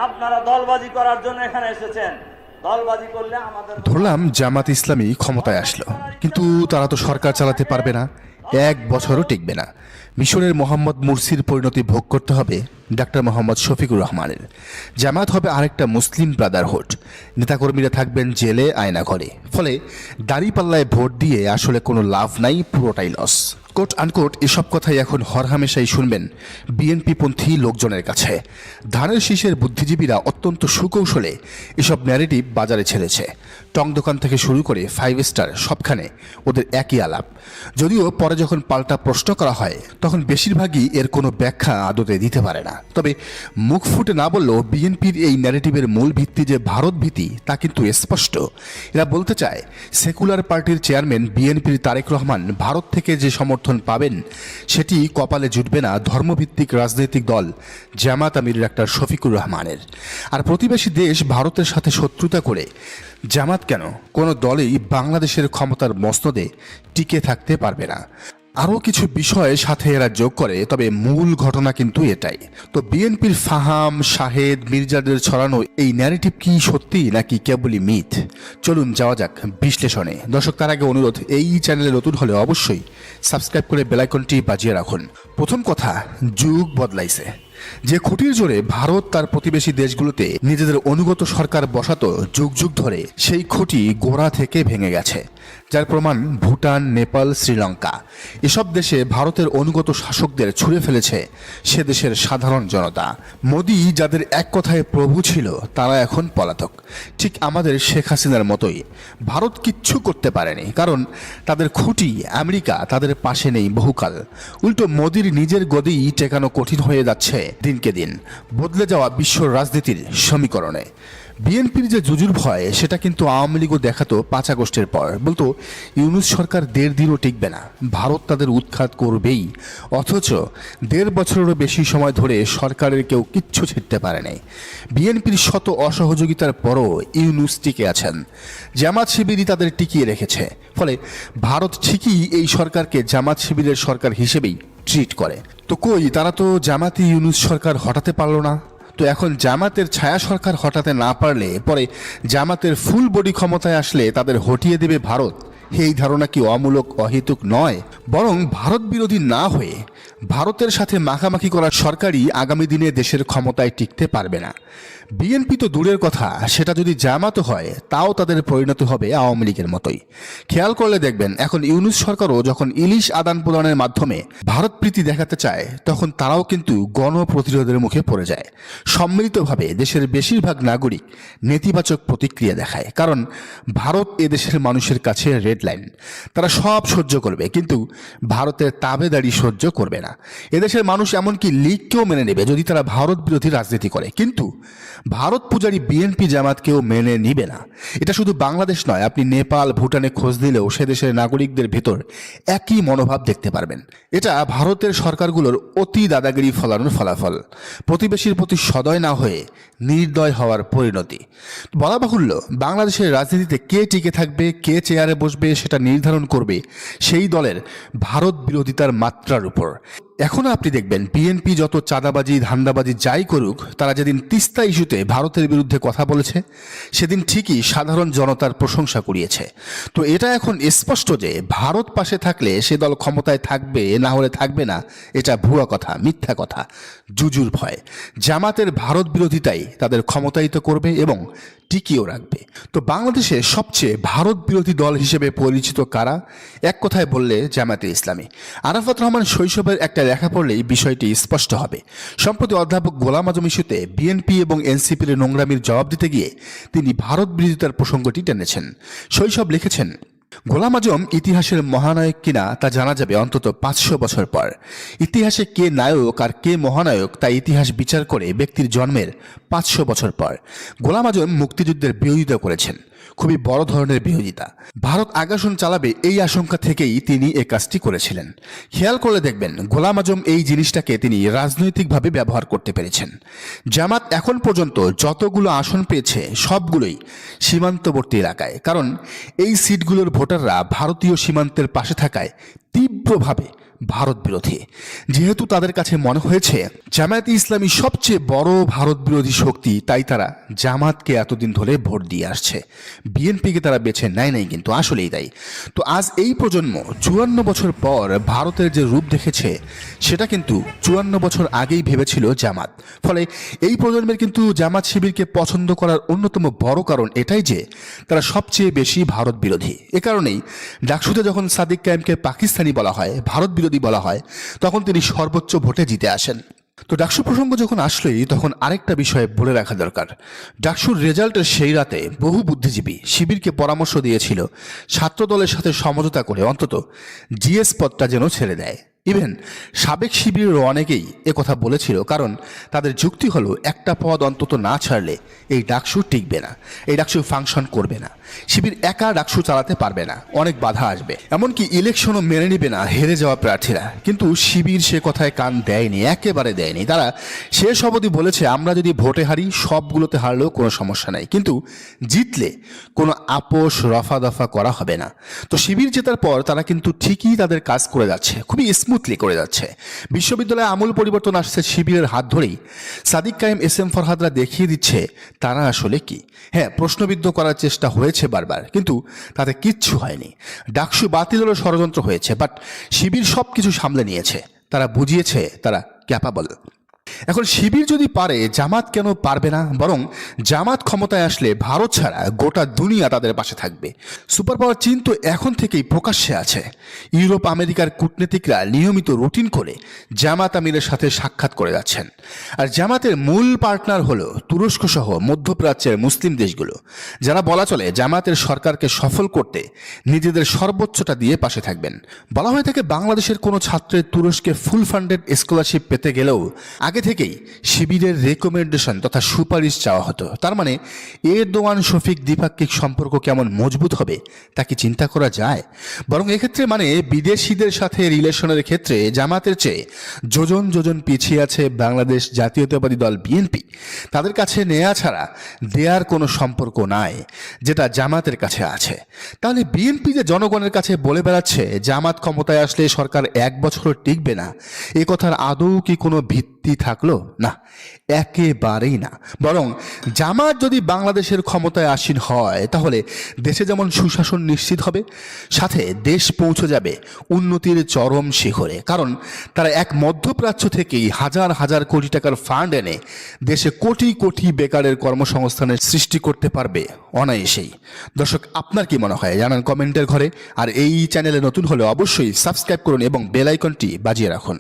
আপনারা দলবাজি করার জন্য এখানে এসেছেন। দলবাজি করলে আমাদের ধরলাম জামাত ইসলামী ক্ষমতায় আসলো, কিন্তু তারা তো সরকার চালাতে পারবে না, 1 বছরও টিকবে না। মিশরের মোহাম্মদ মুরসির পরিণতি ভোগ করতে হবে ডাক্তার মোহাম্মদ শফিকুর রহমানের। জামাত হবে আরেকটা মুসলিম ব্রাদারহুড। নেতাকর্মীরা থাকবেন জেলে, আয়নাঘরে। ফলে দাঁড়িপাল্লায় ভোট দিয়ে আসলে কোনো লাভ নাই, পুরোটাই লস। কোট আনকোট এসব কথাই এখন হরহামেশাই শুনবেন বিএনপিপন্থী লোকজনের কাছে। ধানের শীষের বুদ্ধিজীবীরা অত্যন্ত সুকৌশলে এসব ন্যারেটিভ বাজারে ছেড়েছে। টং দোকান থেকে শুরু করে 5 স্টার সবখানে ওদের একই আলাপ। যদিও পরে যখন পাল্টা প্রশ্ন করা হয় তখন বেশিরভাগই এর কোনো ব্যাখ্যা আদতে দিতে পারে না। তবে মুখ ফুটে না বললেও বিএনপির এই ন্যারেটিভের মূল ভিত্তি যে ভারত ভীতি তা কিন্তু স্পষ্ট। এরা বলতে চায় সেকুলার পার্টির চেয়ারম্যান বিএনপির তারেক রহমান ভারত থেকে যে সমর্থন পাবেন সেটি কপালে জুটবে না ধর্মভিত্তিক রাজনৈতিক দল জামাত আমির ডাক্তার শফিকুর রহমানের। আর প্রতিবেশী দেশ ভারতের সাথে শত্রুতা করে জামাত কেন, কোনো দলই বাংলাদেশের ক্ষমতার মসনদে টিকে থাকতে পারবে না। আরও কিছু বিষয় সাথে এরা যোগ করে, তবে মূল ঘটনা কিন্তু এটাই। তো বিএনপির ফাহাম, শাহেদ, মির্জাদের ছড়ানো এই ন্যারেটিভ কি সত্যি নাকি কেবলই মিথ? চলুন যাওয়া যাক বিশ্লেষণে। দর্শক, তার আগে অনুরোধ, এই চ্যানেলে নতুন হলে অবশ্যই সাবস্ক্রাইব করে বেল আইকনটি বাজিয়ে রাখুন। প্রথম কথা, যুগ বদলাইছে। যে খুঁটির জোরে ভারত তার প্রতিবেশী দেশগুলোতে নিজেদের অনুগত সরকার বসাতো যুগ যুগ ধরে, সেই খুঁটি গোড়া থেকে ভেঙে গেছে। যার প্রমাণ ভুটান, নেপাল, শ্রীলঙ্কা। এসব দেশে ভারতের অনুগত শাসকদের ছুঁড়ে ফেলেছে সে দেশের সাধারণ জনতা। মোদি যাদের এক কথায় প্রভু ছিল তারা এখন পলাতক। ঠিক আমাদের শেখ হাসিনার মতোই। ভারত কিচ্ছু করতে পারেনি, কারণ তাদের খুঁটি আমেরিকা তাদের পাশে নেই বহুকাল। উল্টো মোদির নিজের গদিই টেকানো কঠিন হয়ে যাচ্ছে দিনকে দিন বদলে যাওয়া বিশ্ব রাজনীতির সমীকরণে। বিএনপির যে জুজুর ভয় সেটা কিন্তু আওয়ামী লীগও দেখাতো 5 আগস্টের পর। বলতো ইউনূস সরকার 1.5 দিনও টিকবে না, ভারত তাদের উৎখাত করবেই। অথচ 1.5 বছরেরও বেশি সময় ধরে সরকারের কেউ কিচ্ছু ছিটতে পারে নাই। বিএনপির শত অসহযোগিতার পরও ইউনূস টিকে আছেন। জামাত শিবিরই তাদের টিকিয়ে রেখেছে। ফলে ভারত ঠিকই এই সরকারকে জামাত শিবিরের সরকার হিসেবেই ট্রিট করে। তো কই, তারা তো জামাতি ইউনূস সরকার হটাতে পারল না। তো এখন জামাতের ছায়া সরকার হটাতে না পারলে পরে জামাতের ফুল বডি ক্ষমতায় আসলে তাদের হটিয়ে দেবে ভারত। এই ধারণা কি অমূলক, অহেতুক নয়? বরং ভারত বিরোধী না হয়ে ভারতের সাথে মাখামাখি করা সরকারই আগামী দিনে দেশের ক্ষমতায় টিকতে পারবে না। বিএনপি তো দূরের কথা, সেটা যদি জামাতও হয় তাও তাদের পরিণত হবে আওয়ামী লীগের মতোই। খেয়াল করলে দেখবেন এখন ইউনূস সরকারও যখন ইলিশ আদান প্রদানের মাধ্যমে ভারত প্রীতি দেখাতে চায় তখন তারাও কিন্তু গণপ্রতিরোধের মুখে পড়ে যায়। সম্মিলিতভাবে দেশের বেশিরভাগ নাগরিক নেতিবাচক প্রতিক্রিয়া দেখায়, কারণ ভারত এদেশের মানুষের কাছে রেড লাইন। তারা সব সহ্য করবে, কিন্তু ভারতের তাবেদারি সহ্য করবে না। এদেশের মানুষ এমনকি লীগকেও মেনে নেবে যদি তারা ভারত বিরোধী রাজনীতি করে, কিন্তু ভারত পূজারী বিএনপি জামাতকেও মেনে নিবে না। এটা শুধু বাংলাদেশ নয়, আপনি নেপাল, ভুটানে খোঁজ দিলেও সে দেশের নাগরিকদের ভেতর একই মনোভাব দেখতে পারবেন। এটা ভারতের সরকারগুলোর অতি দাদাগিরি ফলানোর ফলাফল। প্রতিবেশীর প্রতি সদয় না হয়ে নির্দয় হওয়ার পরিণতি। বলা বাহুল্য, বাংলাদেশের রাজনীতিতে কে টিকে থাকবে, কে চেয়ারে বসবে সেটা নির্ধারণ করবে সেই দলের ভারত বিরোধিতার মাত্রার উপর। এখনও আপনি দেখবেন বিএনপি যত চাঁদাবাজি, ধান্দাবাজি যাই করুক, তারা যেদিন তিস্তা ইস্যুতে ভারতের বিরুদ্ধে কথা বলেছে সেদিন ঠিকই সাধারণ জনতার প্রশংসা কুড়িয়েছে। তো এটা এখন স্পষ্ট যে ভারত পাশে থাকলে সে দল ক্ষমতায় থাকবে, না হলে থাকবে না। এটা ভুয়া কথা, মিথ্যা কথা, জুজুর ভয়। জামাতের ভারত বিরোধিতাই তাদের ক্ষমতায়িত করবে এবং টিকিয়েও রাখবে। তো বাংলাদেশে সবচেয়ে ভারত বিরোধী দল হিসেবে পরিচিত কারা? এক কথায় বললে জামাতে ইসলামী। আরাফাত রহমান শৈশবের একটা লেখা পড়লেই বিষয়টি স্পষ্ট হবে। সম্প্রতি অধ্যাপক গোলাম আজম ইস্যুতে বিএনপি এবং এনসিপির নোংরামির জবাব দিতে গিয়ে তিনি ভারত বিরোধিতার প্রসঙ্গটি টেনেছেন। শৈশব লিখেছেন, গোলাম আজম ইতিহাসের মহানায়ক কিনা তা জানা যাবে অন্তত 500 বছর পর। ইতিহাসে কে নায়ক আর কে মহানায়ক তা ইতিহাস বিচার করে ব্যক্তির জন্মের 500 বছর পর। গোলাম আজম মুক্তিযুদ্ধের বিরোধিতা করেছেন, খুবই বড় ধরনের বিরোধিতা। ভারত আগ্রাসন চালাবে এই আশঙ্কা থেকেই তিনি এই কাজটি করেছিলেন। খেয়াল করলে দেখবেন গোলাম আজম এই জিনিসটাকে তিনি রাজনৈতিকভাবে ব্যবহার করতে পেরেছেন। জামাত এখন পর্যন্ত যতগুলো আসন পেয়েছে সবগুলোই সীমান্তবর্তী এলাকায়, কারণ এই সিটগুলোর ভোটাররা ভারতীয় সীমান্তের পাশে থাকায় তীব্রভাবে ভারত বিরোধী। যেহেতু তাদের কাছে মনে হয়েছে জামায়াতে ইসলামী সবচেয়ে বড় ভারত বিরোধী শক্তি, তাই তারা জামাতকে এতদিন ধরে ভোট দিয়ে আসছে। বিএনপিকে তারা বেছে নেয় নাই, কিন্তু আসলেই তাই। তো আজ এই প্রজন্ম 54 বছর পর ভারতের যে রূপ দেখেছে, সেটা কিন্তু 54 বছর আগেই ভেবেছিল জামাত। ফলে এই প্রজন্মের কিন্তু জামাত শিবিরকে পছন্দ করার অন্যতম বড় কারণ এটাই যে তারা সবচেয়ে বেশি ভারত বিরোধী। এ কারণেই ডাকসুতে যখন সাদিক কায়েমকে পাকিস্তানি বলা হয়, ভারত বিরোধী বলা হয়, তখন তিনি সর্বোচ্চ ভোটে জিতে আসেন। তো ডাকসু প্রসঙ্গ যখন আসলোই, তখন আরেকটা বিষয়ে বলে রাখা দরকার। ডাকসুর রেজাল্টের সেই রাতে বহু বুদ্ধিজীবী শিবিরকে পরামর্শ দিয়েছিল ছাত্র দলের সাথে সমঝোতা করে অন্তত জিএস পদটা যেন ছেড়ে দেয়। ইভেন সাবেক শিবিরের অনেকেই একথা বলেছিল, কারণ তাদের যুক্তি হলো একটা পদ অন্তত না ছাড়লে এই ডাকসু টিকবে না, এই ডাকসু ফাংশন করবে না, শিবির একা ডাকসু চালাতে পারবে না, অনেক বাধা আসবে, এমনকি ইলেকশনও মেনে নিবে না হেরে যাওয়া প্রার্থীরা। কিন্তু শিবির সে কথায় কান দেয়নি, একেবারে দেয়নি। তারা শেষ অবধি বলেছে আমরা যদি ভোটে হারি, সবগুলোতে হারলেও কোনো সমস্যা নাই, কিন্তু জিতলে কোনো আপোষ রফা দফা করা হবে না। তো শিবির জেতার পর তারা কিন্তু ঠিকই তাদের কাজ করে যাচ্ছে, খুবই স্মুথলি করে যাচ্ছে। বিশ্ববিদ্যালয়ে আমূল পরিবর্তন আসছে শিবিরের হাত ধরেই। সাদিক কায়েম, এস এম ফরহাদরা দেখিয়ে দিচ্ছে তারা আসলে কি। হ্যাঁ, প্রশ্নবিদ্ধ করার চেষ্টা হয়েছে বারবার, কিন্তু তাতে কিচ্ছু হয়নি। ডাকসু বাতিলেরও ষড়যন্ত্র হয়েছে, বাট শিবির সব কিছু সামলে নিয়েছে। তারা বুঝিয়েছে তারা ক্যাপাবল। এখন শিবির যদি পারে, জামাত কেন পারবে না? বরং জামাত ক্ষমতায় আসলে ভারত ছাড়া গোটা দুনিয়া তাদের পাশে থাকবে। সুপার পাওয়ার চীন তো এখন থেকেই প্রকাশ্যে আছে। ইউরোপ আমেরিকার কূটনীতিকরা নিয়মিত রুটিন করে জামাত আমিরের সাথে সাক্ষাৎ করে যাচ্ছেন। আর জামাতের মূল পার্টনার হলো তুরস্ক সহ মধ্যপ্রাচ্যের মুসলিম দেশগুলো, যারা বলা চলে জামাতের সরকারকে সফল করতে নিজেদের সর্বোচ্চটা দিয়ে পাশে থাকবেন। বলা হয়ে থাকে বাংলাদেশের কোনো ছাত্রের তুরস্কে ফুল ফান্ডেড স্কলারশিপ পেতে গেলেও আগে থেকেই শিবিরের রেকমেন্ডেশন তথা সুপারিশ চাওয়া হতো। তার মানে এরদোয়ান শফিক দ্বিপাক্ষিক সম্পর্ক কেমন মজবুত হবে তা কি চিন্তা করা যায়? বরং এক্ষেত্রে মানে বিদেশিদের সাথে রিলেশনের ক্ষেত্রে জামাতের চেয়ে যোজন যোজন পিছিয়ে আছে বাংলাদেশ জাতীয়তাবাদী দল বিএনপি। তাদের কাছে নেয়া ছাড়া দেয়ার কোনো সম্পর্ক নাই, যেটা জামাতের কাছে আছে। তাহলে বিএনপি যে জনগণের কাছে বলে বেড়াচ্ছে জামাত ক্ষমতায় আসলে সরকার 1 বছরও টিকবে না, এ কথার আদৌ কি কোনো ভিত্তি থাকলো? না, একেবারেই না। বরং জামাত যদি বাংলাদেশের ক্ষমতায় আসীন হয়, তাহলে দেশে যেমন সুশাসন নিশ্চিত হবে, সাথে দেশ পৌঁছে যাবে উন্নতির চরম শিখরে। কারণ তারা এক মধ্যপ্রাচ্য থেকেই হাজার হাজার কোটি টাকার ফান্ড এনে দেশে কোটি কোটি বেকারের কর্মসংস্থানের সৃষ্টি করতে পারবে অনায়াসেই। দর্শক, আপনার কি মনে হয় জানান কমেন্টের ঘরে। আর এই চ্যানেলে নতুন হলে অবশ্যই সাবস্ক্রাইব করুন এবং বেল আইকনটি বাজিয়ে রাখুন।